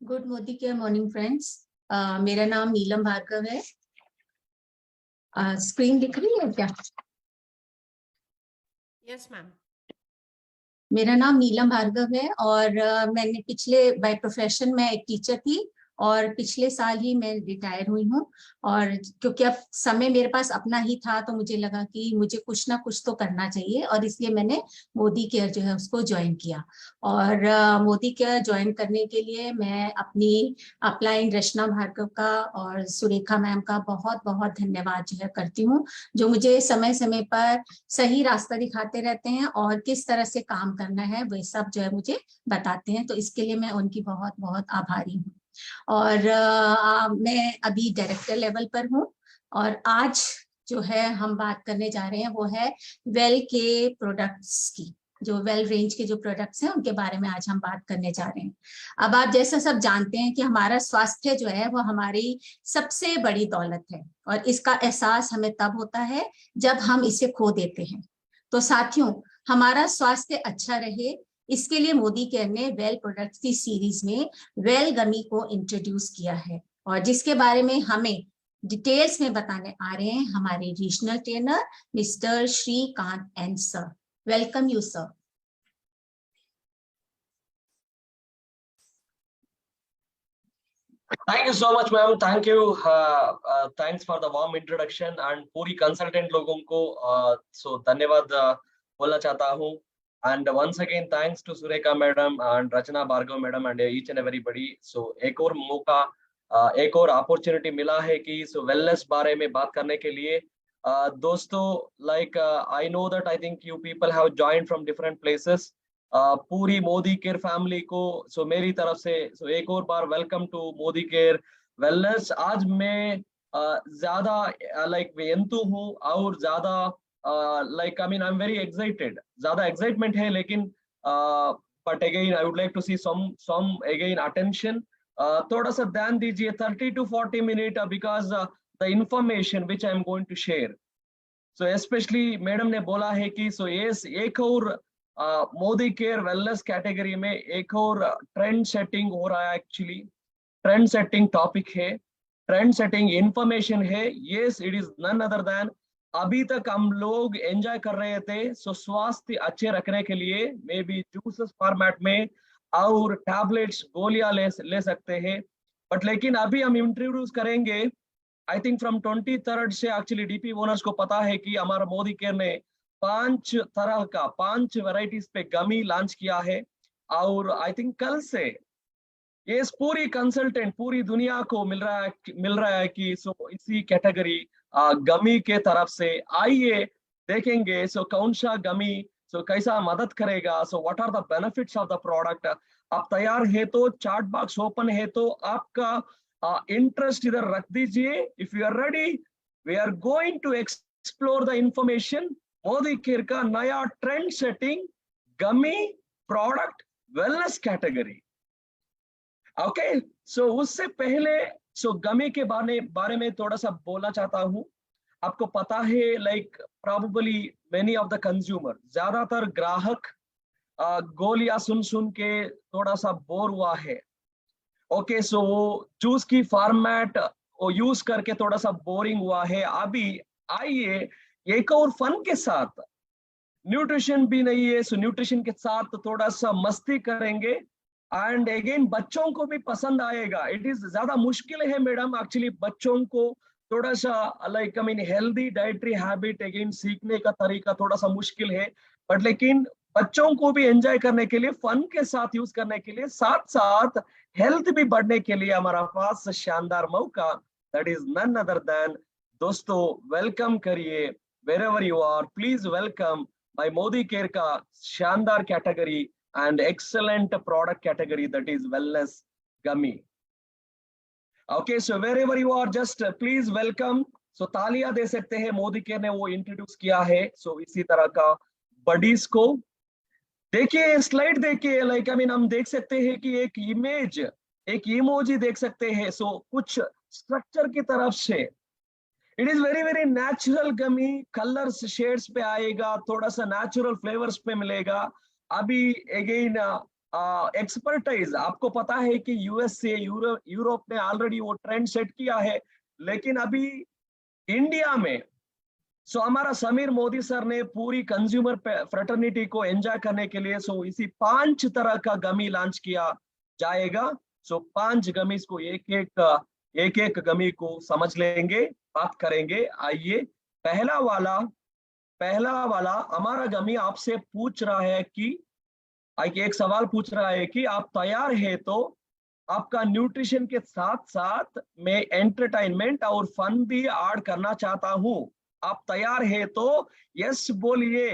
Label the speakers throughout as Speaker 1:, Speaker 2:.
Speaker 1: Good Modi care morning friends. मेरा नाम नीलम भार्गव है। स्क्रीन दिख रही है क्या?
Speaker 2: Yes ma'am.
Speaker 1: मेरा नाम नीलम भार्गव है और मैंने पिछले बाय प्रोफेशन में एक टीचर थी और पिछले साल ही मैं रिटायर हुई हूँ। और क्योंकि अब समय मेरे पास अपना ही था तो मुझे लगा कि मुझे कुछ ना कुछ तो करना चाहिए और इसलिए मैंने मोदी केयर जो है उसको ज्वाइन किया। और मोदी केयर ज्वाइन करने के लिए मैं अपनी अपलाइन रचना भार्गव का और सुरेखा मैम का बहुत बहुत धन्यवाद जो है करती हूँ, जो मुझे समय समय पर सही रास्ता दिखाते रहते हैं और किस तरह से काम करना है वह सब जो है मुझे बताते हैं। तो इसके लिए मैं उनकी बहुत बहुत आभारी हूँ। और मैं अभी डायरेक्टर लेवल पर हूँ और आज जो है हम बात करने जा रहे हैं वो है वेल के प्रोडक्ट्स की। जो वेल रेंज के जो प्रोडक्ट्स हैं उनके बारे में आज हम बात करने जा रहे हैं। अब आप जैसा सब जानते हैं कि हमारा स्वास्थ्य जो है वो हमारी सबसे बड़ी दौलत है और इसका एहसास हमें तब होता है जब हम इसे खो देते हैं। तो साथियों, हमारा स्वास्थ्य अच्छा रहे इसके लिए मोदी केयर ने वेल प्रोडक्ट्स की सीरीज में वेल गमी को इंट्रोड्यूस किया है और जिसके बारे में हमें डिटेल्स में बताने आ रहे हैं हमारे regional trainer mister Shrikant and sir. Welcome you sir.
Speaker 3: Thank you so much, ma'am. Thank you. Thanks for the warm introduction and पूरी consultant लोगों को so धन्यवाद बोलना चाहता हूँ. And once again, thanks to Sureka madam and Rachna Bhargav madam and each and everybody. So एक और मौका, एक और opportunity मिला है कि so wellness बारे में बात करने के लिए. दोस्तों, like I know that I think you people have joined from different places. पूरी मोदी केयर फैमिली को सो मेरी तरफ से सो एक और बार welcome to Modi care wellness. आज मैं ज्यादा लाइक वेंतु हूँ और ज्यादा like I mean I am very excited, ज्यादा एक्साइटमेंट है, लेकिन but again I would like to see some again attention. थोड़ा सा ध्यान दीजिए 30 to 40 minute because the information which I am going to share. So specially madam ने बोला है कि सो यस एक और मोदी केयर वेलनेस कैटेगरी में एक और ट्रेंड सेटिंग हो रहा है। एक्चुअली ट्रेंड सेटिंग टॉपिक है, ट्रेंड सेटिंग इंफॉर्मेशन है। Yes, it is none other than अभी तक हम लोग एंजॉय कर रहे थे सो स्वास्थ्य अच्छे रखने के लिए मे बी जूसेस फॉर्मेट में और टैबलेट्स गोलियां ले सकते हैं, बट लेकिन अभी हम इंट्रोड्यूस करेंगे आई थिंक फ्रॉम 23rd से। एक्चुअली डीपी ओनर्स को पता है कि हमारा मोदी केयर ने 5 वैरायटीज पे गमी लॉन्च किया है और आई थिंक कल से ये पूरी कंसल्टेंट पूरी दुनिया को मिल रहा है कि सो इसी कैटेगरी गमी के तरफ से आइए देखेंगे सो कौन सा गमी सो कैसा मदद करेगा, so what are the benefits of the product. आप तैयार है तो चार्ट बॉक्स ओपन है तो आपका इंटरेस्ट इधर रख दीजिए। If you are ready we are going to explore the information Modicare का नया trend setting gummy product wellness category. Okay, so उससे पहले सो गमी के बारे में थोड़ा सा बोलना चाहता हूँ। आपको पता है like probably many of the consumer, ज्यादातर ग्राहक गोलियां सुन के थोड़ा सा बोर हुआ है। ओके, सो जूस की फॉर्मेट वो यूज करके थोड़ा सा बोरिंग हुआ है। अभी आइए एक और फन के साथ, न्यूट्रिशन भी नहीं है सो न्यूट्रिशन के साथ थोड़ा सा मस्ती करेंगे एंड अगेन बच्चों को भी पसंद आएगा। इट इज ज्यादा मुश्किल है मैडम एक्चुअली बच्चों को थोड़ा सा like I mean healthy dietary habit again सीखने का तरीका थोड़ा सा मुश्किल है, बट लेकिन बच्चों को भी एंजॉय करने के लिए फन के साथ यूज करने के लिए साथ साथ हेल्थ भी बढ़ने के लिए हमारा पास शानदार मौका, that is none other than दोस्तों वेलकम करिए wherever you are, please welcome my Modi Care का शानदार category and excellent product category that is wellness gummy. Okay, so wherever you are just please welcome. So तालियां दे सकते हैं, Modi care ने वो introduce किया है। so इसी तरह का बडीज को देखिए, स्लाइड देखिए, लाइक आई मीन हम देख सकते हैं कि एक इमेज, एक इमोजी देख सकते हैं। so कुछ स्ट्रक्चर की तरफ से it is very natural gummy, colours shades पे आएगा, थोड़ा सा नेचुरल फ्लेवर्स पे मिलेगा। अभी अगेन एक्सपर्टाइज, आपको पता है कि यूएस से यूरोप ने ऑलरेडी वो ट्रेंड सेट किया है, लेकिन अभी इंडिया में हमारा समीर मोदी सर ने पूरी कंज्यूमर फ्रेटर्निटी को एंजॉय करने के लिए इसी 5 तरह का गमी लॉन्च किया जाएगा। 5 गमीज को एक एक गमी को समझ लेंगे, बात करेंगे। आइए, पहला वाला हमारा गमी आपसे पूछ रहा है कि एक सवाल पूछ रहा है कि आप तैयार है तो आपका न्यूट्रिशन के साथ साथ मैं एंटरटेनमेंट और फन भी ऐड करना चाहता हूं। आप तैयार है तो यस बोलिए।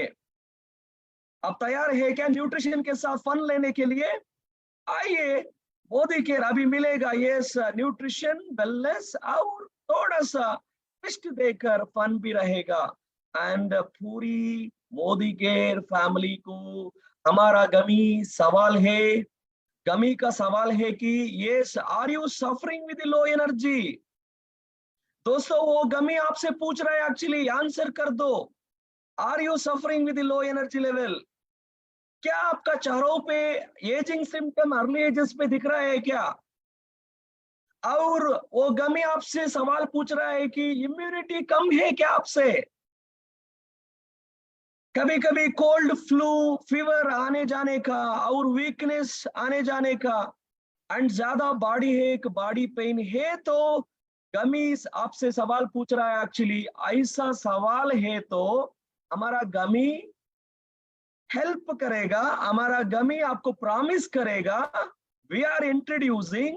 Speaker 3: आप तैयार है क्या न्यूट्रिशन के साथ फन लेने के लिए? आइए, मोदी केयर अभी मिलेगा यस न्यूट्रिशन वेलनेस और थोड़ा सा ट्विस्ट देकर फन भी रहेगा। एंड पूरी मोदी केयर फैमिली को हमारा गमी का सवाल है कि yes are you suffering with low energy? दोस्तों, वो गमी आपसे पूछ रहा है, एक्चुअली आंसर कर दो। Are you suffering with low energy level? क्या आपका चेहरों पे एजिंग सिम्टम अर्ली एजेस पे दिख रहा है क्या? और वो गमी आपसे सवाल पूछ रहा है कि इम्यूनिटी कम है क्या आपसे? कभी कभी कोल्ड फ्लू फीवर आने जाने का और वीकनेस आने जाने का एंड ज्यादा बॉडी एक बॉडी पेन है तो गमी आपसे सवाल पूछ रहा है। एक्चुअली ऐसा सवाल है तो हमारा गमी हेल्प करेगा, हमारा गमी आपको प्रॉमिस करेगा। वी आर इंट्रोड्यूसिंग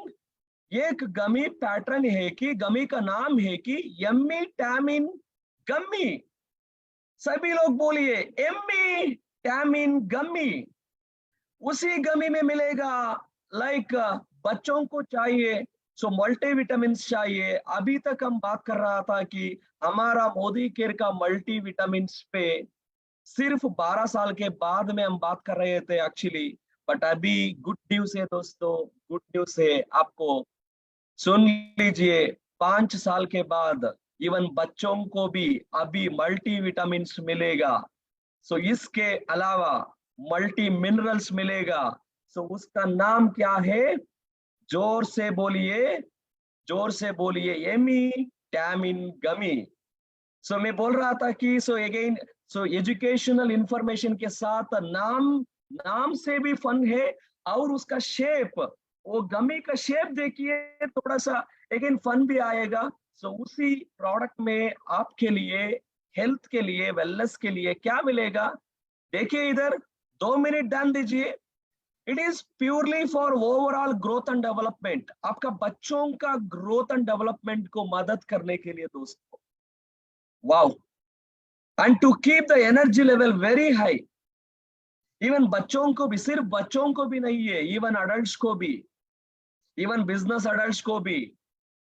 Speaker 3: एक गमी पैटर्न है कि गमी का नाम है कि यम्मी टैमिन गम्मी। सभी लोग बोलिए यम्मी टैमिन गम्मी। उसी गमी में मिलेगा लाइक बच्चों को चाहिए मल्टीविटामिन चाहिए। अभी तक हम बात कर रहा था कि हमारा मोदी केयर का मल्टीविटामिन पे सिर्फ 12 साल के बाद में हम बात कर रहे थे एक्चुअली, बट अभी गुड न्यूज है दोस्तों, गुड न्यूज है आपको, सुन लीजिए। 5 साल के बाद इवन बच्चों को भी अभी मल्टीविटामिन मिलेगा। इसके अलावा मल्टी मिनरल्स मिलेगा। उसका नाम क्या है? जोर से बोलिए एमी टैमिन गमी। मैं बोल रहा था कि अगेन एजुकेशनल इंफॉर्मेशन के साथ नाम से भी फन है और उसका शेप, वो गमी का शेप देखिए, थोड़ा सा अगेन फन भी आएगा। उसी प्रोडक्ट में आपके लिए हेल्थ के लिए वेलनेस के लिए क्या मिलेगा देखिए इधर। 2 मिनट ध्यान दीजिए। It is purely for overall growth and development, आपका बच्चों का ग्रोथ एंड डेवलपमेंट को मदद करने के लिए दोस्तों। Wow, and to keep the energy level very high. Even बच्चों को भी, सिर्फ बच्चों को भी नहीं है, इवन अडल्ट्स को भी, इवन बिजनेस अडल्ट्स को भी।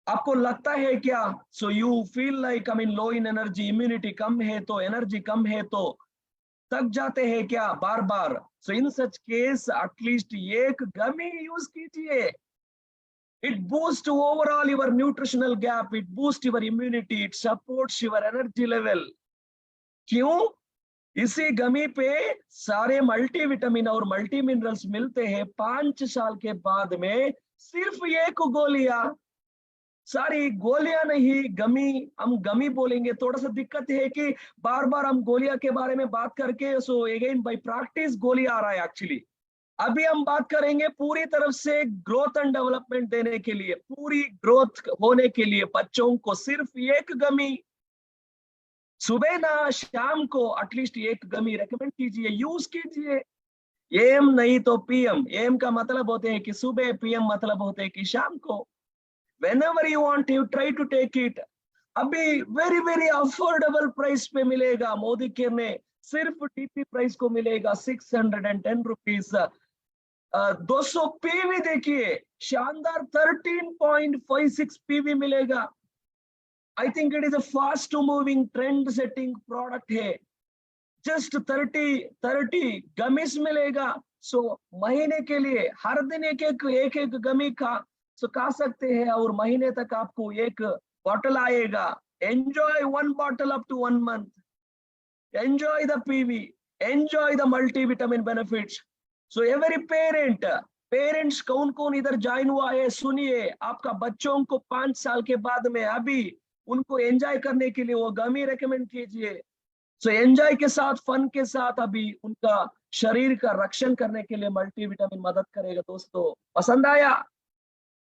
Speaker 3: आपको लगता है क्या you feel like low in energy, immunity कम है तो, एनर्जी कम है तो थक जाते हैं क्या बार बार? इन सच केस एटलीस्ट एक गमी यूज कीजिए। It boost overall your nutritional gap, it boost your immunity, it supports your energy level. क्यों? इसी गमी पे सारे मल्टीविटामिन और मल्टी मिनरल्स मिलते हैं। 5 साल के बाद में सिर्फ एक गोलियां, सारी गोलियां नहीं, गमी। हम गमी बोलेंगे, थोड़ा सा दिक्कत है कि बार बार हम गोलियां के बारे में बात करके अगेन बाय प्रैक्टिस गोली आ रहा है एक्चुअली। अभी हम बात करेंगे पूरी तरफ से ग्रोथ एंड डेवलपमेंट देने के लिए, पूरी ग्रोथ होने के लिए बच्चों को सिर्फ एक गमी सुबह ना शाम को एटलीस्ट एक गमी रेकमेंड कीजिए, यूज कीजिए। एम नहीं तो पीएम। एम का मतलब होते हैं कि सुबह, पीएम मतलब होते हैं कि शाम को। whenever you want you try to take it। अभी वेरी वेरी अफोर्डेबल प्राइस पे मिलेगा। मोदी केयर ने सिर्फ टीपी प्राइस को मिलेगा 610 रुपीज। 200 पीवी देखिए, शानदार 13.56 पीवी मिलेगा। I think it is a fast moving trend setting product है। जस्ट 30 गमीज मिलेगा। महीने के लिए हर दिन एक गमी खा सकते हैं और महीने तक आपको एक बॉटल आएगा। Enjoy 1 bottle up to 1 month. Enjoy the PV, enjoy the multivitamin benefits. So every parents कौन कौन इधर ज्वाइन हुआ है, सुनिए, आपका बच्चों को 5 साल के बाद में अभी उनको एंजॉय करने के लिए वो गमी रेकमेंड कीजिए। सो एंजॉय के साथ, फन के साथ अभी उनका शरीर का रक्षण करने के लिए मल्टीविटामिन मदद करेगा। दोस्तों पसंद आया?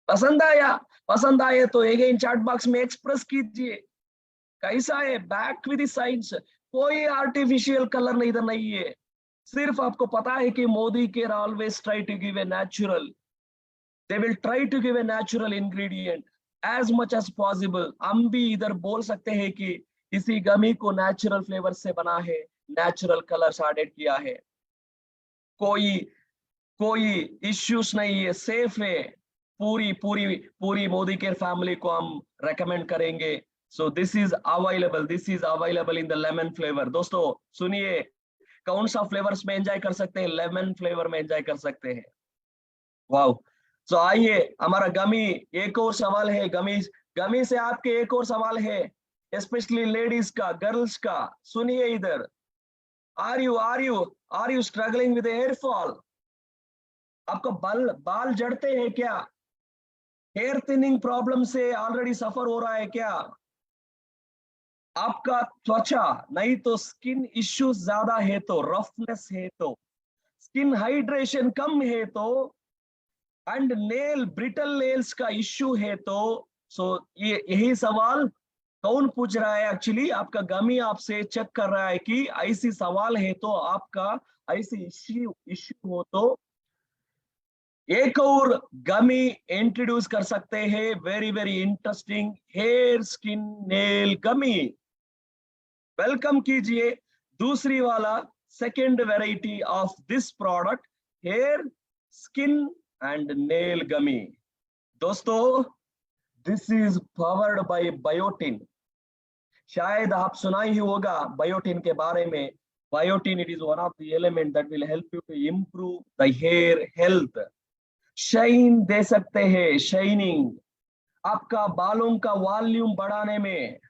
Speaker 3: पसंद आया? पसंद आए तो अगेन चैट बॉक्स में एक्सप्रेस कीजिए कैसा है। बैक विद साइंस, कोई आर्टिफिशियल कलर नहीं, इधर नहीं है। सिर्फ आपको पता है कि Modicare always try to give a natural, they will try to give a natural ingredient as much as possible. हम भी इधर बोल सकते हैं कि इसी गमी को नेचुरल फ्लेवर से बना है, नेचुरल कलर्स एडेड किया है, कोई कोई इश्यूज नहीं है, सेफ है। पूरी पूरी पूरी मोदी केयर फैमिली को हम रेकमेंड करेंगे। So this is available in the lemon flavour. दोस्तों सुनिए, कौन सा फ्लेवर्स में एंजॉय कर सकते हैं? लेमन फ्लेवर में एंजॉय कर सकते हैं। वाओ। सो आइए, हमारा गमी, एक और सवाल है, गमी गमी से आपके एक और सवाल है, स्पेशली लेडीज का, गर्ल्स का। सुनिए इधर, are you struggling with hair fall? आपको बाल जड़ते हैं क्या? हेयर थिनिंग प्रॉब्लम से ऑलरेडी सफर हो रहा है क्या? आपका त्वचा नहीं तो स्किन इश्यूज ज्यादा है तो, रफनेस है तो, स्किन हाइड्रेशन कम है तो, एंड नेल ब्रिटल नेल्स का इश्यू है तो। सो ये यही सवाल कौन पूछ रहा है? एक्चुअली आपका गमी आपसे चेक कर रहा है कि ऐसी सवाल है तो, आपका ऐसी इश्यू हो तो एक और गमी इंट्रोड्यूस कर सकते हैं, very very interesting, hair skin nail gummy. Welcome कीजिए दूसरी वाला, second variety of this product, hair skin and nail gummy. दोस्तों this is powered by biotin. शायद आप सुना ही होगा बायोटिन के बारे में। Biotin, it is one of the element that will help you to improve the hair health. Shine दे सकते हैं, शाइनिंग, आपका बालों का वॉल्यूम बढ़ाने में,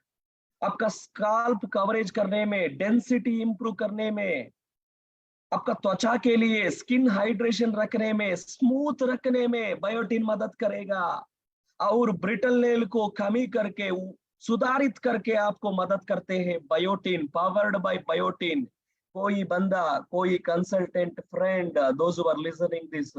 Speaker 3: आपका स्काल्प कवरेज करने में, डेंसिटी इंप्रूव करने में, आपका त्वचा के लिए स्किन हाइड्रेशन रखने में, स्मूथ रखने में बायोटिन मदद करेगा। और ब्रिटल नेल को कमी करके, सुधारित करके आपको मदद करते हैं बायोटिन, पावर्ड बाय बायोटिन। कोई बंदा, कोई consultant friend, those who are listening this,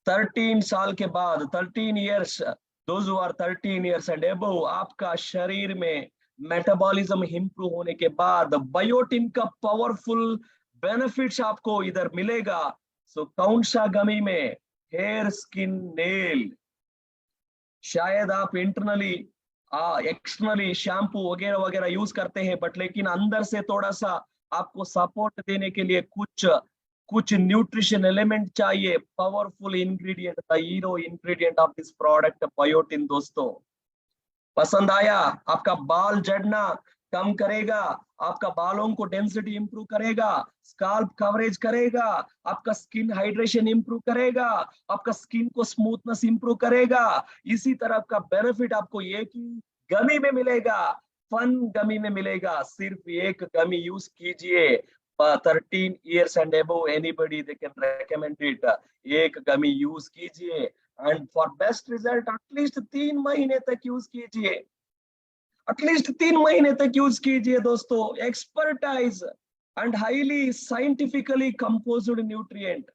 Speaker 3: 13 साल के बाद, 13 years, those who are 13 years and above, आपका शरीर में मेटाबॉलिज्म इंप्रूव होने के बाद बायोटिन का पावरफुल बेनिफिट्स आपको इधर मिलेगा। सो कौन सा गमी में? Hair skin nail. शायद आप इंटरनली एक्सटर्नली शैम्पू वगैरह वगैरह यूज करते हैं, बट लेकिन अंदर से थोड़ा सा आपको सपोर्ट देने के लिए कुछ न्यूट्रिशन एलिमेंट चाहिए, powerful ingredient, the hero ingredient of this product biotin. दोस्तों पसंद आया? आपका बाल झड़ना कम करेगा, आपका बालों को डेंसिटी इंप्रूव करेगा, स्काल्प कवरेज करेगा, आपका स्किन हाइड्रेशन इंप्रूव करेगा, आपका स्किन को स्मूथनेस इंप्रूव करेगा। इसी तरह का बेनिफिट आपको एक ही गमी में मिलेगा, फन गमी में मिलेगा। सिर्फ एक गमी यूज कीजिए, 13 years and above anybody they can recommend it। एक गमी यूज कीजिए and for best result at least 3 महीने तक यूज कीजिए, एटलीस्ट 3 महीने तक यूज कीजिए। दोस्तों expertise and highly scientifically composed nutrient,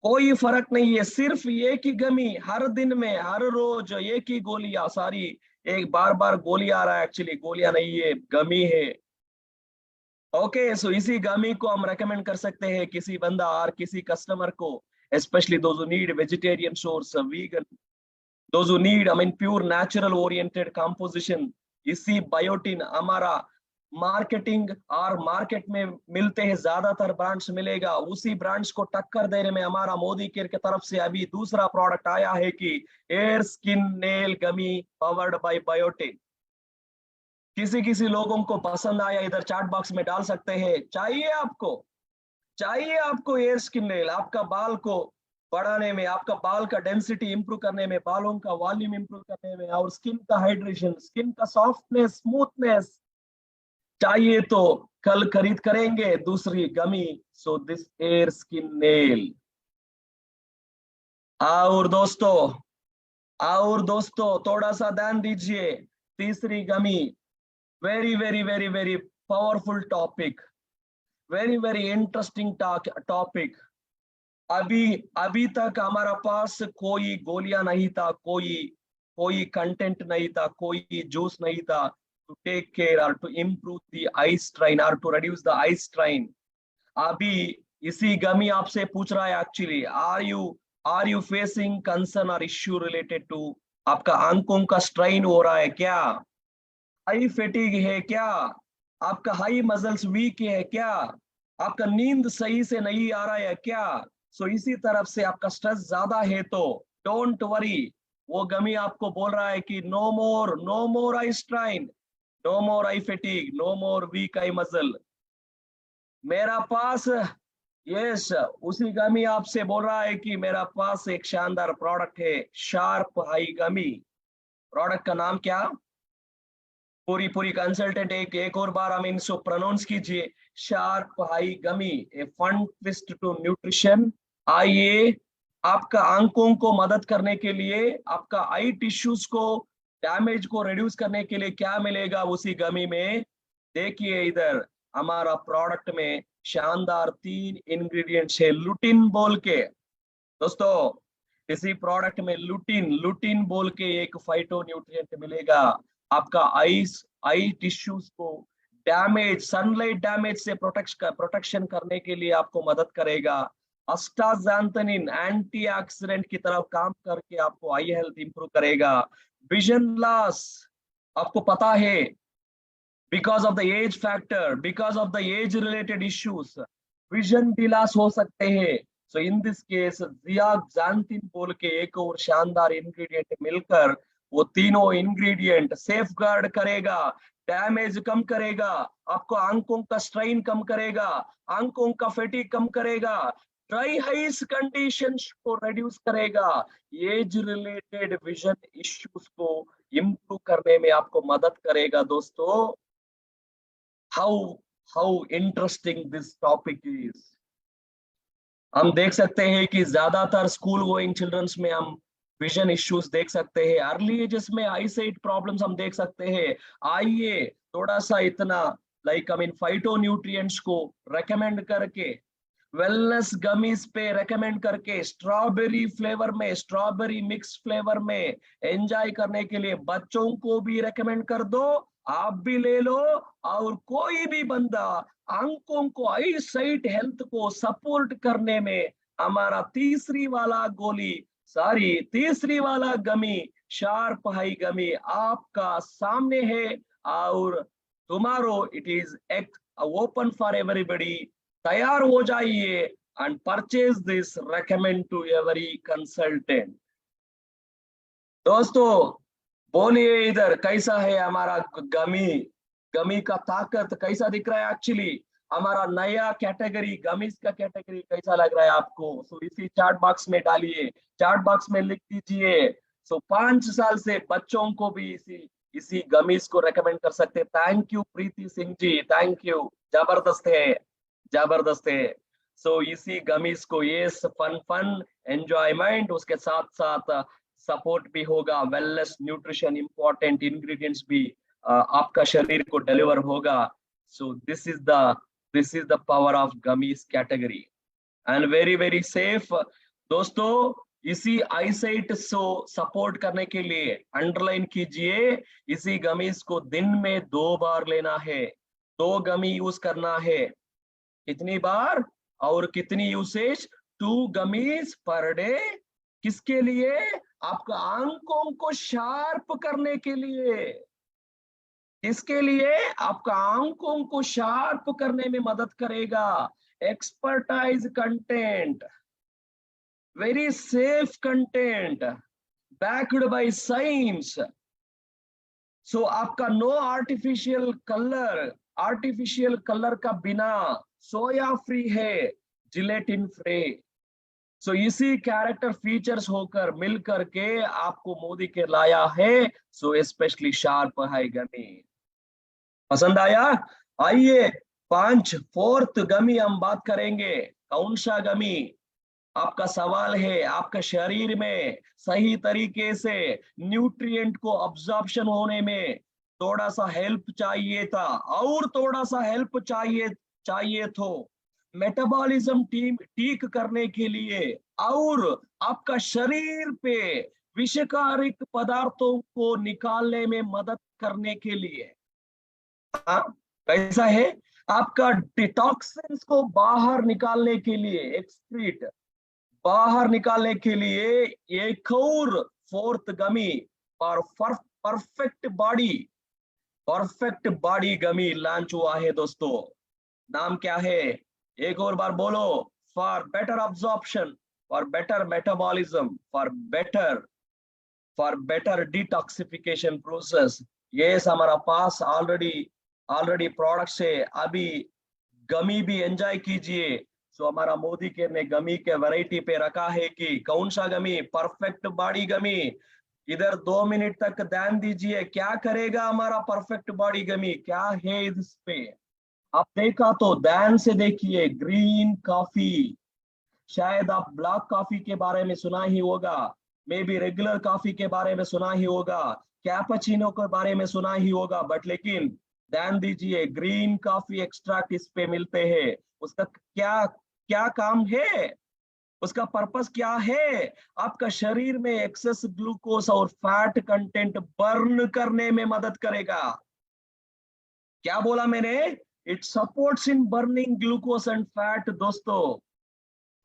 Speaker 3: कोई फर्क नहीं है। सिर्फ एक ही गमी हर दिन में, हर रोज एक ही गोलियां, सारी एक बार बार गोली आ रहा है, एक्चुअली गोलियां नहीं है, गमी है। ओके सो इसी गमी को हम रेकमेंड कर सकते हैं किसी बंदा और किसी कस्टमर को, specially those who need vegetarian source, vegan, those who need pure natural oriented composition. इसी बायोटिन हमारा मार्केटिंग और मार्केट में मिलते हैं, ज्यादातर ब्रांड्स मिलेगा, उसी ब्रांड्स को टक्कर देने में हमारा मोदी केयर की तरफ से अभी दूसरा प्रोडक्ट आया है कि hair skin nail gummy powered by biotin. किसी लोगों को पसंद आया, इधर चैट बॉक्स में डाल सकते हैं। चाहिए आपको हेयर स्किन नेल, आपका बाल को बढ़ाने में, आपका बाल का डेंसिटी इंप्रूव करने में, बालों का वॉल्यूम इंप्रूव करने में, और स्किन का हाइड्रेशन, स्किन का सॉफ्टनेस, स्मूथनेस चाहिए तो कल खरीद करेंगे दूसरी gummy. So this hair skin nail. और दोस्तों थोड़ा सा ध्यान दीजिए, तीसरी गमी, very very very very powerful topic, very very interesting topic. अभी अभी तक हमारा पास कोई गोलियां नहीं था, कोई कोई कंटेंट नहीं था, कोई जूस नहीं था टू टेक केयर और to improve the eye strain और to reduce the eye strain. अभी इसी गमी आपसे पूछ रहा है actually, are you facing concern और इश्यू रिलेटेड टू, आपका आंखों का स्ट्रेन हो रहा है क्या, हाई फेटिग है क्या, आपका हाई मसल्स वीक है क्या, आपका नींद सही से नहीं आ रहा है क्या। सो इसी तरफ से आपका स्ट्रेस ज्यादा है तो डोंट वरी, वो गमी आपको बोल रहा है कि no more eye strain, no more eye fatigue, no more weak eye muscle. मेरा पास, यस, उसी गमी आपसे बोल रहा है कि मेरा पास एक शानदार प्रोडक्ट है, शार्प हाई गमी। प्रोडक्ट का नाम क्या, पूरी कंसल्टेंट एक और बार हम इनको प्रोनाउंस कीजिए, sharp high gummy, a fun twist to nutrition. आइए, आपका आंखों को मदद करने के लिए, आपका आई टिश्यूज को डैमेज को रिड्यूस करने के लिए क्या मिलेगा उसी गमी में, देखिए इधर हमारा प्रोडक्ट में शानदार 3 इंग्रेडिएंट्स है, लुटिन बोल के। दोस्तों इसी प्रोडक्ट में लुटिन बोल के एक फाइटो न्यूट्रिएंट मिलेगा, आपका आई टिश्यूज को डैमेज, सनलाइट डैमेज से प्रोटेक्शन करने के लिए आपको मदद करेगा। अस्टाक्सांथिनिन एंटीऑक्सीडेंट की तरफ काम करके आपको आई हेल्थ इंप्रूव करेगा। विजन लॉस, आपको पता है because of the age factor, because of the age related issues vision भी लॉस हो सकते हैं। सो इन दिस केस ज़ियाक्सांथिन बोल के एक और शानदार इंग्रेडिएंट मिलकर वो तीनों इंग्रेडिएंट सेफ गार्ड करेगा, डैमेज कम करेगा, आपको आंखों का स्ट्रेन कम करेगा, आंखों का फैटिग कम करेगा, ड्राई आइज कंडीशंस को रिड्यूस करेगा, एज रिलेटेड विजन इश्यूज को इंप्रूव करने में आपको मदद करेगा। दोस्तों how interesting this topic is. हम देख सकते हैं कि ज्यादातर स्कूल गोइंग चिल्ड्रंस में हम विजन इश्यूज देख सकते हैं, अर्ली एजेस में आईसाइट प्रॉब्लम्स हम देख सकते हैं। आइए थोड़ा सा इतना फाइटो न्यूट्रिएंट्स को रेकमेंड करके, वेलनेस गमीज पे रेकमेंड करके, स्ट्रॉबेरी फ्लेवर में, स्ट्रॉबेरी मिक्स फ्लेवर में एंजॉय करने के लिए बच्चों को भी रेकमेंड कर दो, आप भी ले लो, और कोई भी बंदा आंखों को, आई साइट हेल्थ को सपोर्ट करने में हमारा तीसरी वाला गमी, शार्प हाई गमी आपका सामने है, और tomorrow it is open for everybody. तैयार हो जाइए and purchase this, recommend to every consultant. दोस्तों बोलिए इधर कैसा है हमारा गमी का ताकत कैसा दिख रहा है, एक्चुअली हमारा नया कैटेगरी गमीज का कैटेगरी कैसा लग रहा है आपको। सो इसी चार्ट बॉक्स में डालिए, चार्ट बॉक्स में लिख दीजिए। सो 5 साल से बच्चों को भी इसी गमीज को रेकमेंड कर सकते हैं। Thank you Preeti Singh ji, thank you, जबरदस्त है। सो इसी गमीज को, ये फन एंजॉयमेंट, उसके साथ साथ सपोर्ट भी होगा, वेलनेस न्यूट्रिशन इंपॉर्टेंट इंग्रेडिएंट्स भी आपका शरीर को डिलीवर होगा। So this is the power of gummies category and very very safe. दोस्तों इसी आईसाइट को सपोर्ट करने के लिए अंडरलाइन कीजिए, इसी गमीज को दिन में 2 बार लेना है, 2 गमी यूज करना है। कितनी बार और कितनी यूसेज, 2 गमीज पर डे। किसके लिए, आपका आंखों को शार्प करने के लिए। इसके लिए आपका आंखों को शार्प करने में मदद करेगा। Expertise content, very safe content, backed by science. So आपका नो आर्टिफिशियल कलर का बिना, सोया फ्री है, जिलेटिन फ्री। सो इसी कैरेक्टर फीचर्स होकर मिल करके आपको मोदी के लाया है। सो स्पेशली शार्प हाई गमी। पसंद आया? आइए फोर्थ गमी हम बात करेंगे। कौन सा गमी? आपका सवाल है, आपका शरीर में सही तरीके से न्यूट्रिएंट को अब्जॉर्प्शन होने में थोड़ा सा हेल्प चाहिए था, और थोड़ा सा हेल्प चाहिए चाहिए तो मेटाबॉलिज्म ठीक करने के लिए, और आपका शरीर पे विषकारिक पदार्थों को निकालने में मदद करने के लिए। हाँ, कैसा है? आपका डिटॉक्सिन्स को बाहर निकालने के लिए, एक्सक्रीट बाहर निकालने के लिए एक और फोर्थ गमी और परफेक्ट बॉडी गमी लॉन्च हुआ है दोस्तों। नाम क्या है? एक और बार बोलो। For better absorption, for better metabolism, for better detoxification process. ये हमारा पास ऑलरेडी प्रोडक्ट्स है। अभी गमी भी एंजॉय कीजिए। सो हमारा मोदी के ने गमी के वैरायटी पे रखा है कि कौन सा गमी? परफेक्ट बॉडी गमी। इधर 2 मिनट तक ध्यान दीजिए, क्या करेगा हमारा परफेक्ट बॉडी गमी, क्या है इस पे। आप देखा तो ध्यान से देखिए। ग्रीन कॉफी, शायद आप ब्लैक कॉफी के बारे में सुना ही होगा, मे बी रेगुलर कॉफी के बारे में सुना ही होगा, कैपुचिनो के बारे में सुना ही होगा, बट लेकिन ध्यान दीजिए, ग्रीन कॉफी एक्सट्रैक्ट इस पे मिलते हैं। उसका क्या क्या काम है? उसका पर्पस क्या है? आपका शरीर में एक्सेस ग्लूकोज और फैट कंटेंट बर्न करने में मदद करेगा। क्या बोला मैंने? It supports in burning glucose and fat. दोस्तों,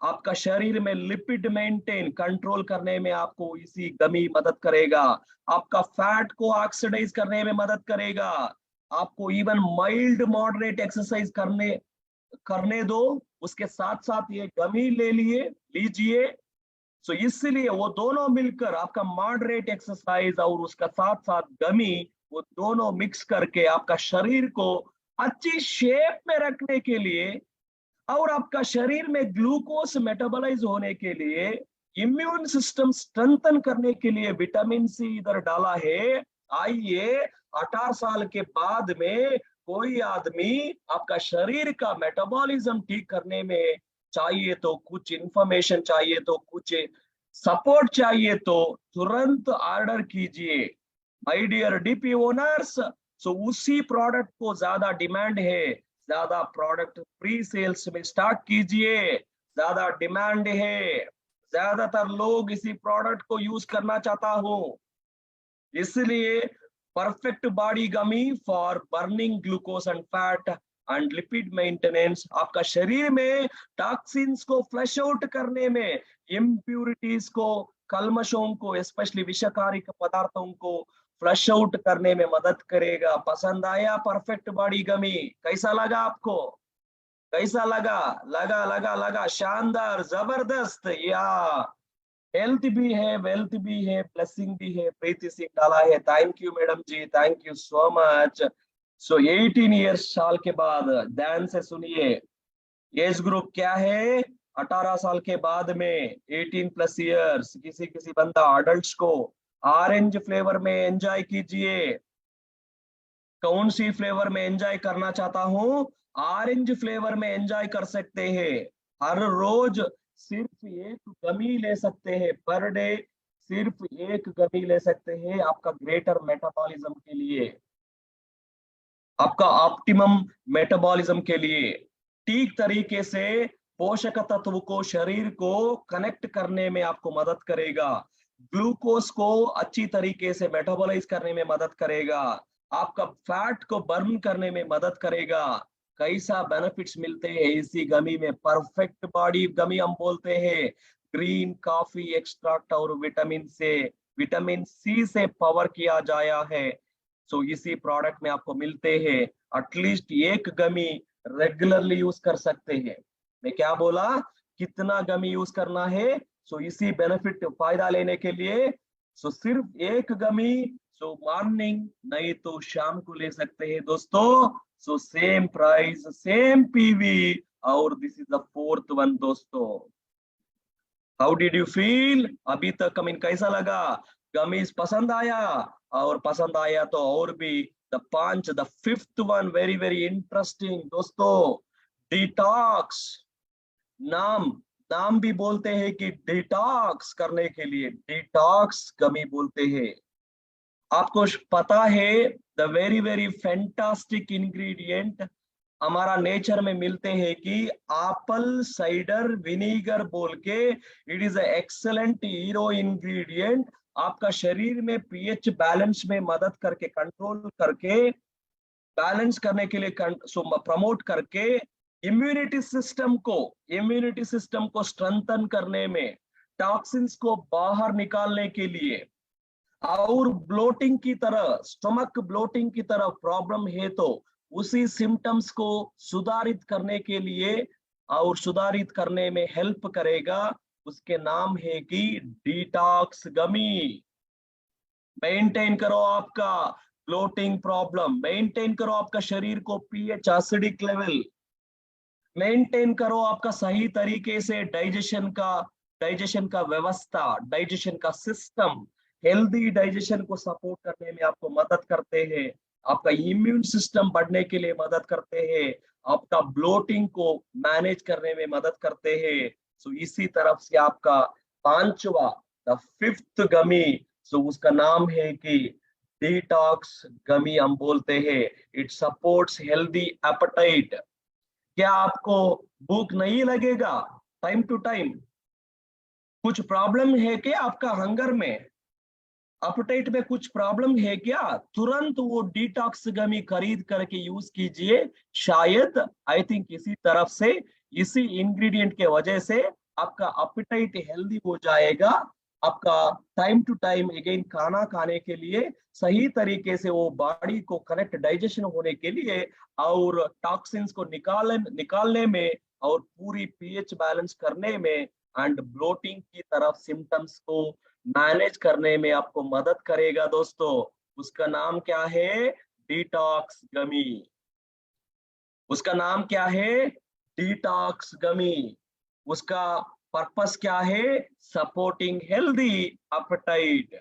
Speaker 3: आपका शरीर में लिपिड मेंटेन कंट्रोल करने में आपको इसी गमी मदद करेगा। आपका फैट को ऑक्सीडाइज करने में मदद करेगा। आपको इवन माइल्ड मॉडरेट एक्सरसाइज करने करने दो, उसके साथ साथ ये गमी लीजिए। सो इसलिए वो दोनों मिलकर, आपका मॉडरेट एक्सरसाइज और उसका साथ साथ गमी, वो दोनों मिक्स करके आपका शरीर को अच्छी शेप में रखने के लिए और आपका शरीर में ग्लूकोज मेटाबॉलाइज होने के लिए, इम्यून सिस्टम स्ट्रेंथन करने के लिए विटामिन सी इधर डाला है। आइए, 18 साल के बाद में कोई आदमी आपका शरीर का मेटाबॉलिज्म ठीक करने में चाहिए तो, कुछ इंफॉर्मेशन चाहिए तो, कुछ सपोर्ट चाहिए तो तुरंत ऑर्डर कीजिए माय डियर डीपी ओनर्स। सो उसी प्रोडक्ट को ज्यादा डिमांड है, ज्यादा प्रोडक्ट प्री सेल्स में स्टार्ट कीजिए, ज्यादा डिमांड है, ज्यादातर लोग इसी प्रोडक्ट को यूज करना चाहता हूं। इसलिए perfect body gummy for burning glucose and fat and lipid maintenance, आपका शरीर में टॉक्सिन्स को फ्लश आउट करने में, इम्प्यूरिटीज को, कल्मशों को, स्पेशली विषकारिक पदार्थों को फ्लश आउट करने में मदद करेगा। पसंद आया परफेक्ट बॉडी गमी? कैसा लगा आपको? कैसा लगा? लगा शानदार, जबरदस्त। या हेल्थ भी है, वेल्थ भी है, ब्लेसिंग भी है। प्रीति सिंह डाला है, thank you madam ji, thank you so much. So 18 years साल के बाद, ध्यान से सुनिए, एज ग्रुप क्या है? 18 साल के बाद में 18+ ईयर्स। किसी किसी बंदा अडल्ट को ऑरेंज फ्लेवर में एंजॉय कीजिए। कौन सी फ्लेवर में एंजॉय करना चाहता हूं? ऑरेंज फ्लेवर में एंजॉय कर सकते हैं। हर रोज सिर्फ एक गमी ले सकते हैं, पर डे सिर्फ एक गमी ले सकते हैं, आपका ग्रेटर मेटाबॉलिज्म के लिए, आपका ऑप्टिमम मेटाबॉलिज्म के लिए। ठीक तरीके से पोषक तत्व को शरीर को कनेक्ट करने में आपको मदद करेगा, ग्लूकोज को अच्छी तरीके से मेटाबॉलाइज करने में मदद करेगा, आपका फैट को बर्न करने में मदद करेगा। कैसा बेनिफिट्स मिलते हैं इसी गमी में? परफेक्ट बॉडी गमी हम बोलते हैं। ग्रीन कॉफी एक्सट्रैक्ट और विटामिन सी से पावर किया जाया है। सो इसी प्रोडक्ट में आपको मिलते हैं। एटलीस्ट एक गमी रेगुलरली यूज कर सकते हैं। मैं क्या बोला? कितना गमी यूज करना है? सो इसी बेनिफिट फायदा लेने के लिए सिर्फ एक गमी, मॉर्निंग नहीं तो शाम को ले सकते हैं दोस्तों। So same price, same PV, और this is the fourth one दोस्तों। हाउ डिड यू फील अभी तक? कैसा लगा? गमीज पसंद आया? और पसंद आया तो और भी the fifth one, very very interesting दोस्तों, डिटॉक्स। नाम नाम भी बोलते हैं कि डिटॉक्स करने के लिए डिटॉक्स गमी बोलते हैं। आपको पता है the very very fantastic ingredient हमारा नेचर में मिलते हैं कि एप्पल साइडर विनीगर बोल के, it is excellent hero ingredient. आपका शरीर में पीएच बैलेंस में मदद करके, कंट्रोल करके, बैलेंस करने के लिए प्रमोट करके इम्यूनिटी सिस्टम को स्ट्रेंथन करने में, टॉक्सिन्स को बाहर निकालने के लिए, और ब्लोटिंग की तरह, स्टमक ब्लोटिंग की तरह प्रॉब्लम है तो उसी सिम्टम्स को सुधारित करने के लिए और सुधारित करने में हेल्प करेगा। उसके नाम है कि डिटॉक्स गमी। मेंटेन करो आपका ब्लोटिंग प्रॉब्लम, मेंटेन करो आपका शरीर को पीएच एसिडिक लेवल, मेंटेन करो आपका सही तरीके से डाइजेशन का व्यवस्था, डाइजेशन का सिस्टम। हेल्दी डाइजेशन को सपोर्ट करने में आपको मदद करते हैं, आपका इम्यून सिस्टम बढ़ने के लिए मदद करते हैं, आपका ब्लोटिंग को मैनेज करने में मदद करते हैं। सो इसी तरफ से आपका पांचवा, द फिफ्थ गमी, सो उसका नाम है कि डिटॉक्स गमी हम बोलते हैं। It supports healthy appetite. क्या आपको भूख नहीं लगेगा टाइम टू टाइम? कुछ प्रॉब्लम है क्या आपका हंगर में, एपेटाइट में कुछ प्रॉब्लम है क्या? तुरंत वो डिटॉक्स गमी खरीद करके यूज कीजिए। शायद आई थिंक इसी तरफ से, इसी इंग्रेडिएंट के वजह से आपका एपेटाइट हेल्दी हो जाएगा। आपका टाइम टू टाइम अगेन खाना खाने के लिए सही तरीके से वो बॉडी को करेक्ट डाइजेशन होने के लिए और टॉक्सिन्स को निकालने में और पूरी पीएच बैलेंस करने में एंड ब्लोटिंग की तरफ सिम्टम्स को मैनेज करने में आपको मदद करेगा दोस्तों। उसका नाम क्या है? डिटॉक्स गमी। उसका नाम क्या है? डिटॉक्स गमी। उसका पर्पस क्या है? Supporting healthy apatite.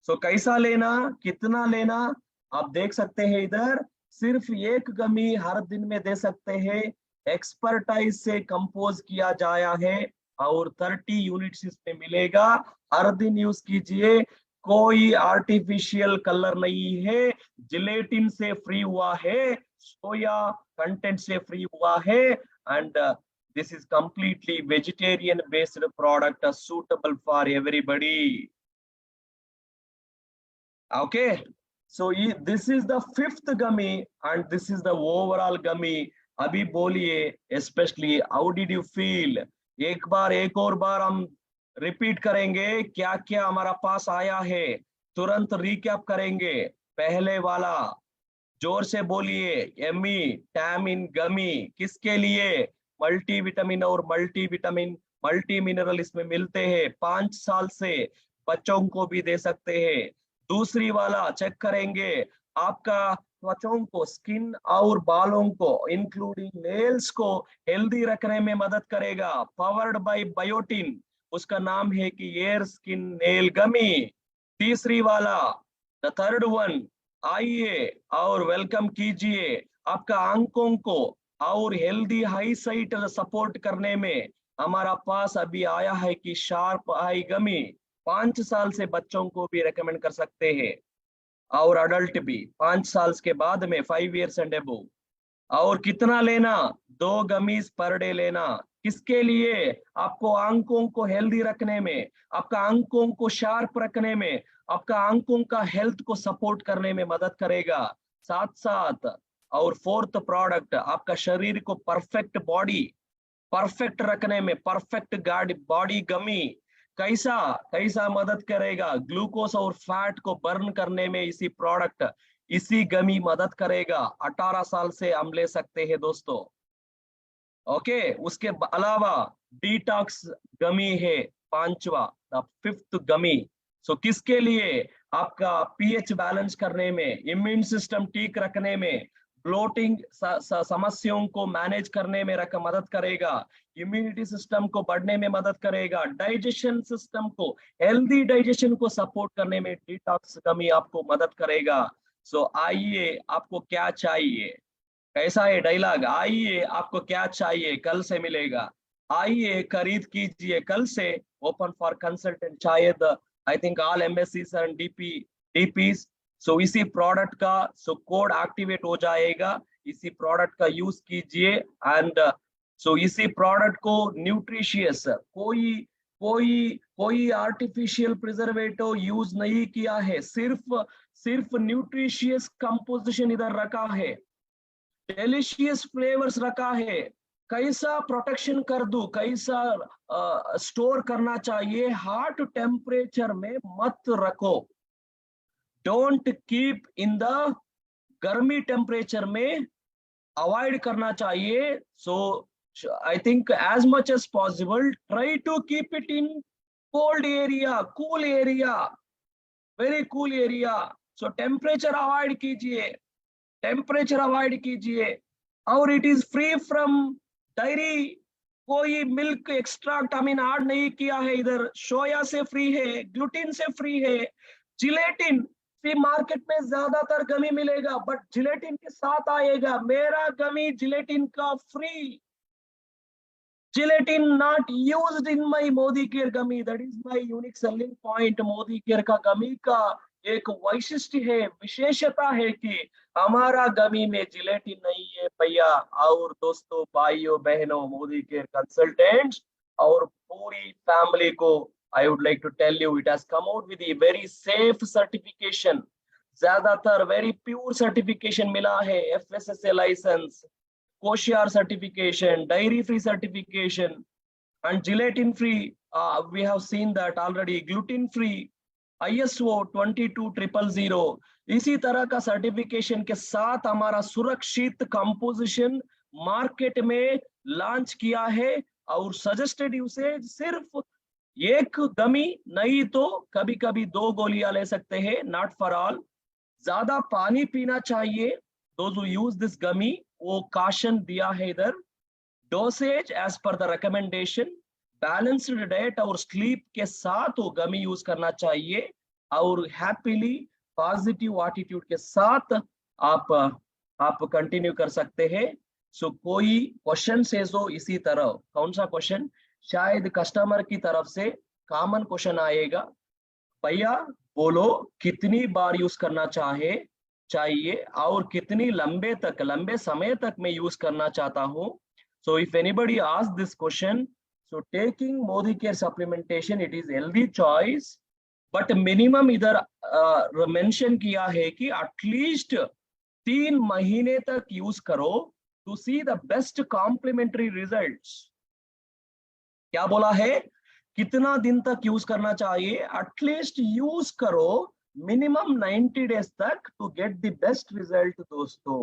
Speaker 3: सो कैसा लेना, कितना लेना, आप देख सकते हैं इधर। सिर्फ एक गमी हर दिन में दे सकते हैं। एक्सपर्टाइज से कंपोज किया जाया है और 30 यूनिट्स इसमें मिलेगा। हर दिन यूज कीजिए। कोई आर्टिफिशियल कलर नहीं है, जिलेटिन से फ्री हुआ है, सोया कंटेंट से फ्री हुआ है, and this is completely vegetarian based product, suitable for everybody. Okay, so this is the fifth gummy and this is the overall gummy. अभी बोलिए especially how did you feel? एक और बार हम रिपीट करेंगे क्या क्या हमारा पास आया है, तुरंत रिकैप करेंगे। पहले वाला जोर से बोलिए, एमी टैमिन गमी, किसके लिए? मल्टीविटामिन और मल्टी मिनरल इसमें मिलते हैं। 5 साल से बच्चों को भी दे सकते हैं। दूसरी वाला चेक करेंगे, आपका त्वचों को, स्किन और बालों को इंक्लूडिंग नेल्स को हेल्दी रखने में मदद करेगा, पावर्ड बाय बायोटिन। उसका नाम है कि एयर स्किन नेल गमी। तीसरी वाला, द थर्ड वन, आइए और वेलकम कीजिए आपका आंखों को और हेल्दी हाई साइट सपोर्ट करने में हमारा पास अभी आया है कि शार्प आई गमी। 5 साल से बच्चों को भी रेकमेंड कर सकते हैं और अडल्ट भी 5 साल के बाद में 5 इयर्स एंड अबव। और कितना लेना? 2 गमीज पर डे लेना। किसके लिए? आपको आंखों को हेल्दी रखने में, आपका आंखों को शार्प रखने में, आपका आंखों का हेल्थ को सपोर्ट करने में मदद करेगा। साथ साथ और फोर्थ प्रोडक्ट, आपका शरीर को परफेक्ट रखने में, परफेक्ट बॉडी गमी कैसा मदद करेगा? ग्लूकोज और फैट को बर्न करने में इसी गमी मदद करेगा। 18 साल से हम ले सकते हैं दोस्तों। ओके, उसके अलावा डिटॉक्स गमी है पांचवा, द फिफ्थ गमी। सो किसके लिए? आपका पीएच बैलेंस करने में, इम्यून सिस्टम ठीक रखने में, ब्लोटिंग समस्याओं को मैनेज करने में मदद करेगा, इम्यूनिटी सिस्टम को बढ़ने में मदद करेगा, डाइजेशन सिस्टम को, हेल्दी डाइजेशन को सपोर्ट करने में डिटॉक्स गमी आपको मदद करेगा। सो आइए आपको क्या चाहिए, कैसा है डायलॉग, आइए आपको क्या चाहिए कल से मिलेगा, आइए खरीद कीजिए कल से, ओपन फॉर कंसल्टेंट, शायद I think all MSCs and DPs. So इसी प्रोडक्ट का सो कोड एक्टिवेट हो जाएगा, इसी प्रोडक्ट का यूज कीजिए एंड सो इसी प्रोडक्ट को न्यूट्रिशियस, कोई कोई कोई आर्टिफिशियल प्रिजर्वेटिव यूज नहीं किया है, सिर्फ सिर्फ न्यूट्रिशियस कंपोजिशन इधर रखा है, डेलिशियस फ्लेवर्स रखा है। कैसा प्रोटेक्शन कर दूं, कैसा स्टोर करना चाहिए, हॉट टेम्परेचर में मत रखो, डोंट कीप इन द गर्मी टेम्परेचर में अवॉइड करना चाहिए। So I think as much as possible try to keep it in cold area, cool area, very cool area. So temperature avoid कीजिए, टेम्परेचर अवॉइड कीजिए, और it is free from dairy, कोई milk extract अमीन add नहीं किया है इधर, सोया से फ्री है, ग्लूटीन से फ्री है, जिलेटिन भी मार्केट में ज्यादातर गमी मिलेगा बट जिलेटिन के साथ आएगा, मेरा गमी जिलेटिन का free, gelatin not used in my Modi care gummy, that is my unique selling point. Modi care का गमी का एक वैशिष्ट है, विशेषता है कि हमारा गमी में जिलेटिन नहीं है भैया। और दोस्तों, भाइयों बहनों, मोदी केयर कंसल्टेंट्स और पूरी फैमिली को I would like to tell you, it has come out with a very safe certification, ज्यादातर वेरी प्योर सर्टिफिकेशन मिला है, FSSA licence, kosher certification, dairy free certification, and gelatin free. We have seen that already. Gluten free, ISO 22000। इसी तरह का certification के साथ हमारा सुरक्षित कंपोजिशन मार्केट में लॉन्च किया है, और सजेस्टेड यूसेज सिर्फ एक गमी नहीं तो कभी कभी 2 गोलियां ले सकते हैं, नॉट फॉर ऑल। ज्यादा पानी पीना चाहिए, those who use this gummy, वो caution दिया है इधर, dosage as per the recommendation, balanced diet और स्लीप के साथ वो गमी यूज करना चाहिए, और हैप्पीली पॉजिटिव एटीट्यूड के साथ आप कंटिन्यू कर सकते हैं। सो कोई क्वेश्चन से जो इसी तरह, कौन सा क्वेश्चन, शायद कस्टमर की तरफ से कॉमन क्वेश्चन आएगा, भैया बोलो कितनी बार यूज करना चाहिए और कितनी लंबे समय तक मैं यूज करना चाहता हूं। So if anybody ask this question, so taking Modicare supplementation it is healthy choice, but minimum इधर मेंशन किया है कि एटलीस्ट 3 महीने तक यूज करो to see the best complementary results. क्या बोला है, कितना दिन तक यूज करना चाहिए, एटलीस्ट यूज करो मिनिमम 90 डेज तक to get the best result. दोस्तों,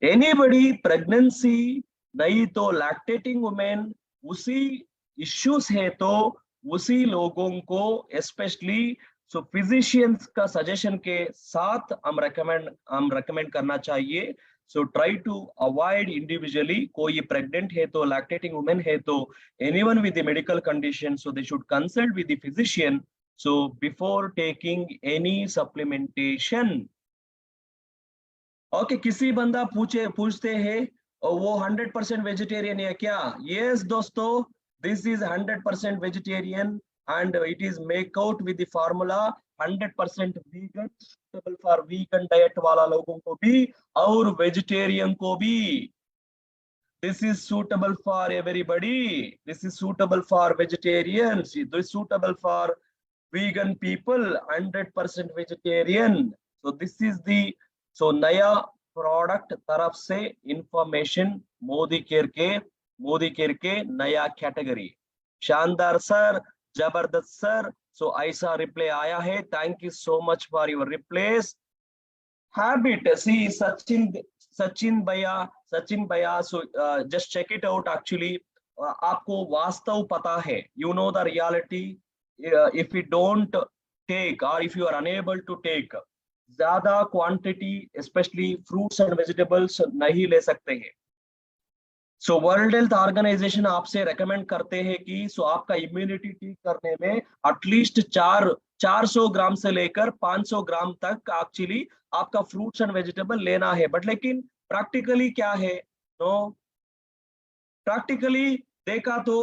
Speaker 3: एनीबडी प्रेगनेंसी नहीं तो लैक्टेटिंग वुमेन, उसी इश्यूज है तो उसी लोगों को स्पेशली सो फिजिशियंस का सजेशन के साथ हम रेकमेंड करना चाहिए। So try to avoid individually, कोई प्रेग्नेंट है तो, लैक्टेटिंग वुमेन है तो, anyone with the medical condition, so they should consult with the physician so before taking any supplementation। Okay, किसी बंदा पूछते हैं वो 100% वेजिटेरियन है क्या? यस दोस्तों, this is 100% vegetarian and it is make out with the formula 100% vegan, suitable for vegan diet वाला लोगों को भी और वेजिटेरियन को भी। This is suitable for everybody. This is suitable for vegetarians. This is suitable for vegan people, 100% vegetarian। So this is the नया product तरफ से इंफॉर्मेशन, मोदी केयर के नया कैटेगरी। शानदार सर, जबरदस्त सर। सो ऐसा रिप्लाई आया है, thank you so much for your replies. Habit, see Sachin भैया, so just check it out. Actually आपको वास्तव पता है, you know the reality. if you don't take or if you are unable to take ज्यादा quantity specially fruits and vegetables नहीं ले सकते हैं। सो वर्ल्ड हेल्थ ऑर्गेनाइजेशन आपसे रेकमेंड करते हैं कि आपका इम्यूनिटी ठीक करने में एटलीस्ट 4 400 ग्राम से लेकर 500 ग्राम तक एक्चुअली आपका फ्रूट्स एंड वेजिटेबल लेना है। बट लेकिन प्रैक्टिकली क्या है, नो, प्रैक्टिकली देखा तो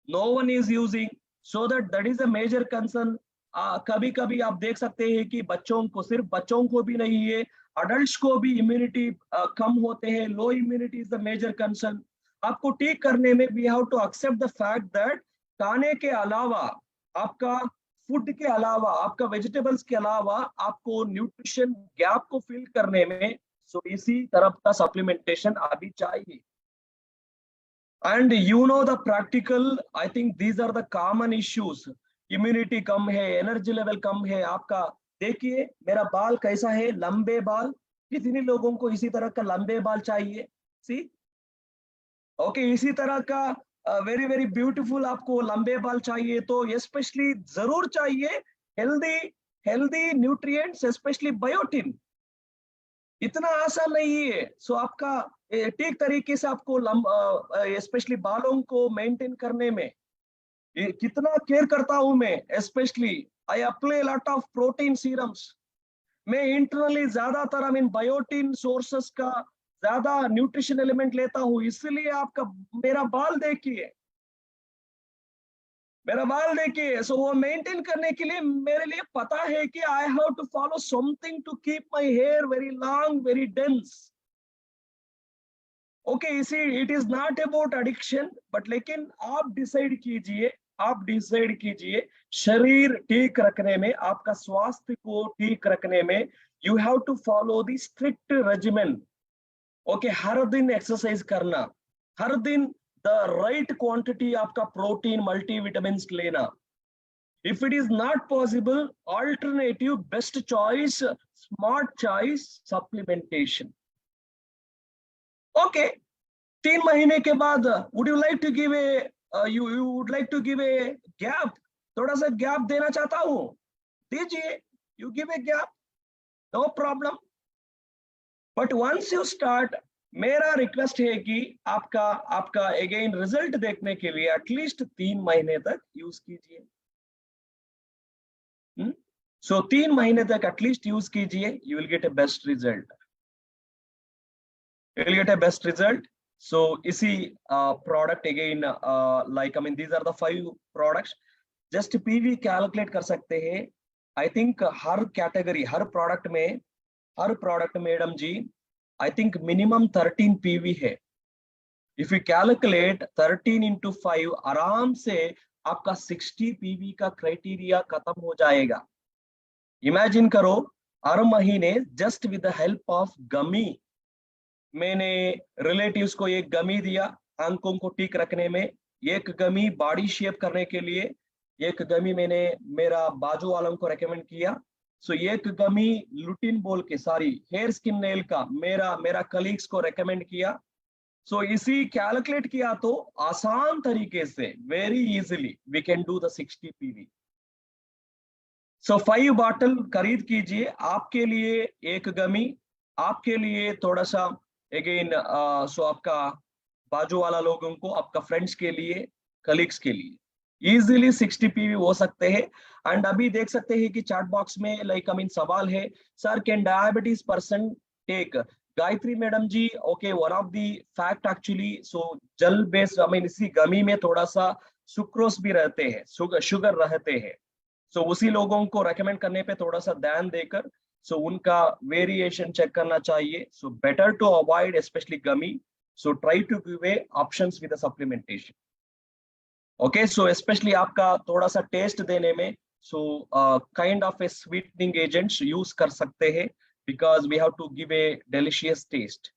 Speaker 3: no one is using, so that is a major concern. कभी कभी आप देख सकते हैं कि बच्चों को, सिर्फ बच्चों को भी नहीं है, अडल्ट्स को भी इम्यूनिटी कम होते हैं, low immunity is the major concern. आपको ठीक करने में we have to accept the fact that खाने के अलावा, आपका फूड के अलावा, आपका वेजिटेबल्स के अलावा आपको न्यूट्रिशन गैप को फिल करने में सो इसी तरफ का सप्लीमेंटेशन अभी चाहिए। And you know the practical, I think these are the common issues. Immunity कम है, एनर्जी लेवल कम है आपका। देखिए मेरा बाल कैसा है, लंबे बाल, कितने लोगों को इसी तरह का लंबे बाल चाहिए, सी ओके, इसी तरह का वेरी वेरी ब्यूटीफुल आपको लंबे बाल चाहिए, तो स्पेशली जरूर चाहिए healthy healthy nutrients, specially biotin. इतना आसान नहीं है। सो आपका ठीक तरीके से आपको स्पेशली बालों को मेंटेन करने में कितना केयर करता हूं मैं। Specially I apply lot of protein serums. मैं इंटरनली ज्यादातर आई मीन बायोटिन सोर्सेस का ज्यादा न्यूट्रिशन एलिमेंट लेता हूं, इसलिए आपका मेरा बाल देखिए, मेरा बाल देखिए। सो वो मेंटेन करने के लिए मेरे लिए पता है कि I have to follow something to keep my hair very long, very dense. Okay, इसी it is not about addiction, but लेकिन आप डिसाइड कीजिए, आप डिसाइड कीजिए शरीर ठीक रखने में, आपका स्वास्थ्य को ठीक रखने में you have to follow the strict regiment. Okay, हर दिन एक्सरसाइज करना, हर दिन द राइट क्वांटिटी आपका प्रोटीन मल्टीविटामिन्स लेना। If it is not possible, alternative best choice, smart choice supplementation. Okay, 3 महीने के बाद would you like to give a you would like to give a gap, थोड़ा सा गैप देना चाहता हूं, दीजिए, you give a gap, no problem, but once you start, मेरा रिक्वेस्ट है कि आपका आपका अगेन रिजल्ट देखने के लिए एटलीस्ट 3 महीने तक यूज कीजिए। सो 3 महीने तक एटलीस्ट यूज कीजिए, you will get A best result, you will get a best result. So इसी product again, like I mean these are the 5 products, just PV calculate कर सकते हैं। I think हर category, हर product में madam ji I think minimum 13 PV है। If you calculate 13 into 5, आराम से आपका 60 PV का क्राइटेरिया खत्म हो जाएगा। इमेजिन करो, हर महीने just with the help of gummy, मैंने रिलेटिव्स को एक गमी दिया आंखों को ठीक रखने में, एक गमी बॉडी शेप करने के लिए, एक गमी मैंने मेरा बाजू वालों को रेकमेंड किया। सो एक गमी लुटिन बोल के सारी हेयर स्किन नेल का मेरा कलीग्स को रेकमेंड किया। सो इसी कैलकुलेट किया तो आसान तरीके से very easily we can do the 60 PV। So 5 bottle खरीद कीजिए, आपके लिए एक गमी, आपके लिए थोड़ा सा अगेन सो आपका बाजू वाला लोगों को, आपका फ्रेंड्स के लिए, कलीग्स के लिए इजीली 60 PV हो सकते हैं। एंड अभी देख सकते हैं कि चैट बॉक्स में लाइक आई मीन सवाल है, sir can diabetes person take? Gayatri madam ji, okay, one of the fact actually, so gel based I mean इसी गमी में थोड़ा सा सुक्रोस भी रहते हैं, शुगर रहते हैं। सो उसी लोगों को रेकमेंड करने पे थोड़ा सा ध्यान देकर सो उनका वेरिएशन चेक करना चाहिए। So better to avoid specially gummy, so try to give a options with supplementation. Okay, so specially आपका थोड़ा सा टेस्ट देने में so kind of a sweetening agents use कर सकते हैं, because we have to give a delicious taste.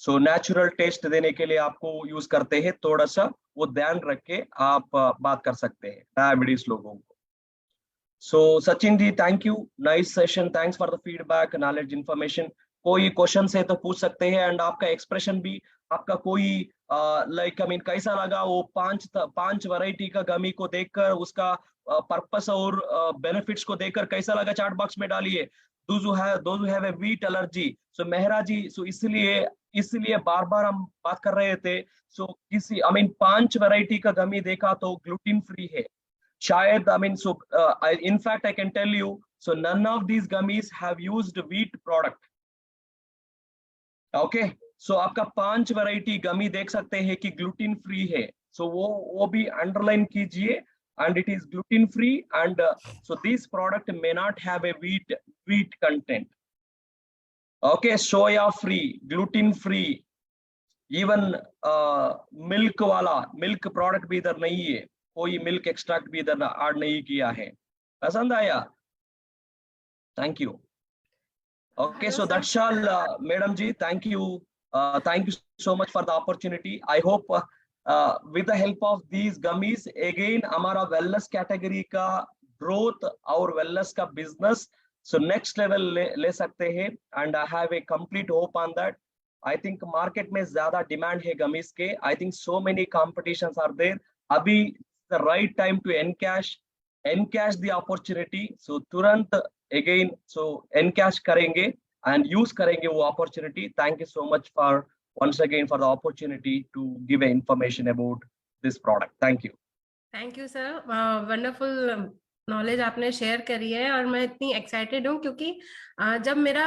Speaker 3: So natural taste देने के लिए आपको यूज करते हैं, थोड़ा सा वो ध्यान रख के आप बात कर सकते हैं डायबिटीज लोगों को। So Sachin ji, thank you, nice session, thanks for the feedback, knowledge, information। कोई क्वेश्चन है तो पूछ सकते हैं, एंड आपका एक्सप्रेशन भी, आपका कोई लाइक आई मीन कैसा लगा वो 5 वैरायटी का गमी को देखकर, उसका पर्पस और बेनिफिट्स को देखकर कैसा लगा, चैट बॉक्स में डालिए। those who have a wheat allergy, so Mehra ji, so इसलिए बार बार हम बात कर रहे थे। सो किसी आई मीन 5 वैरायटी का गमी देखा तो ग्लूटेन फ्री है, Shayad, I mean, so in fact, I can tell you, so none of these gummies have used wheat product. Okay, so आपका 5 वैरायटी गमी देख सकते हैं कि ग्लूटेन फ्री है, so वो भी अंडरलाइन कीजिए, and it is gluten free, and so this product may not have a wheat content. Okay, soya free, gluten free, even milk वाला milk product भी इधर नहीं है, कोई milk extract भी इधर ऐड नहीं किया है. पसंद आया? Thank you. Okay, so that's all, Madam Ji. Thank you so much for the opportunity. I hope with the help of these gummies, again, हमारा wellness category का growth और wellness का business so next level ले सकते हैं, and I have a complete hope on that. I think market में ज़्यादा demand है gummies के. I think so many competitions are there. अभी the right time to encash the opportunity. So तुरंत again, so encash करेंगे and use करेंगे वो opportunity. Thank you so much for once again for the opportunity to give information about this product. Thank you.
Speaker 2: Thank you, sir. Wonderful knowledge आपने share करी है, और मैं इतनी एक्साइटेड हूँ क्योंकि जब मेरा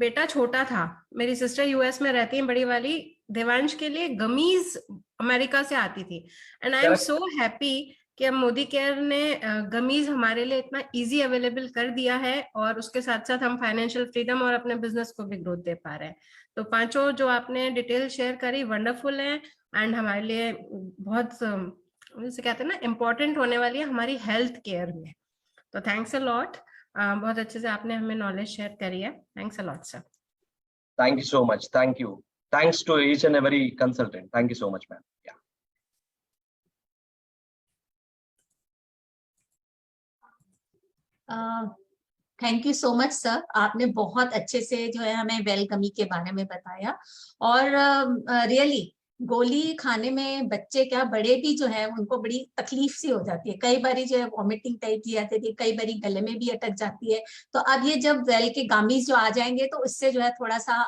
Speaker 2: बेटा छोटा था, मेरी सिस्टर यूएस में रहती है, बड़ी वाली, देवांश के लिए गमीज अमेरिका से आती थी, and I am so happy कि अब मोदी केयर ने गमीज हमारे लिए इतना इजी अवेलेबल कर दिया है, और उसके साथ साथ हम फाइनेंशियल फ्रीडम और अपने बिजनेस को भी ग्रोथ दे पा रहे हैं. तो पांचों जो आपने डिटेल शेयर करी वंडरफुल है, एंड हमारे लिए बहुत जैसे कहते हैं ना इम्पोर्टेंट होने वाली है हमारी हेल्थ केयर में. तो थैंक्स अ लॉट, बहुत अच्छे से आपने हमें नॉलेज शेयर करी है. Thanks a lot sir.
Speaker 3: Thank you so much. Thank you. Thanks to each and every consultant. Thank you so much, ma'am. Yeah.
Speaker 1: Thank you so much sir, आपने बहुत अच्छे से जो है हमें वेल गमी के बारे में बताया, और रियली गोली खाने में बच्चे क्या बड़े भी जो है उनको बड़ी तकलीफ सी हो जाती है, कई बारी जो है वॉमिटिंग टाइप की आती थी, कई बारी गले में भी अटक जाती है. तो अब ये जब वेल के गामीज जो आ जाएंगे तो इससे जो है थोड़ा सा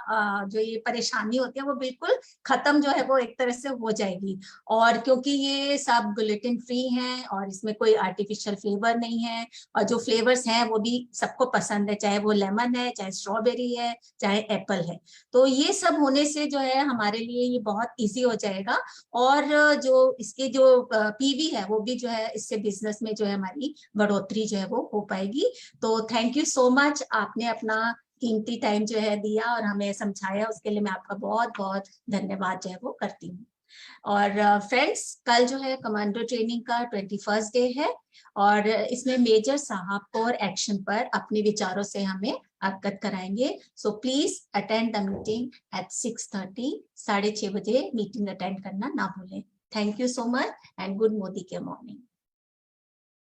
Speaker 1: जो ये परेशानी होती है वो बिल्कुल खत्म जो है वो एक तरह से हो जाएगी. और क्योंकि ये सब ग्लूटेन फ्री हैं और इसमें कोई आर्टिफिशियल फ्लेवर नहीं है, और जो फ्लेवर्स हैं वो भी सबको पसंद है, चाहे वो लेमन है, चाहे स्ट्रॉबेरी है, चाहे एप्पल है. तो ये सब होने से जो है हमारे लिए ये बहुत ईजी हो जाएगा, और जो इसके जो पीवी है वो भी जो है इससे बिजनेस में जो है हमारी बढ़ोतरी जो है वो हो पाएगी. तो थैंक यू सो मच, आपने अपना कीमती टाइम जो है दिया और हमें समझाया, उसके लिए मैं आपका बहुत बहुत धन्यवाद जो है वो करती हूँ. और फ्रेंड्स, कल जो है कमांडो ट्रेनिंग का 21st डे है, और इसमें मेजर साहब कोर एक्शन पर अपने विचारों से हमें अवगत कराएंगे. So please attend the meeting at 6:30, 6:30 बजे मीटिंग अटेंड करना ना भूलें. Thank you so much and good Modi के मॉर्निंग.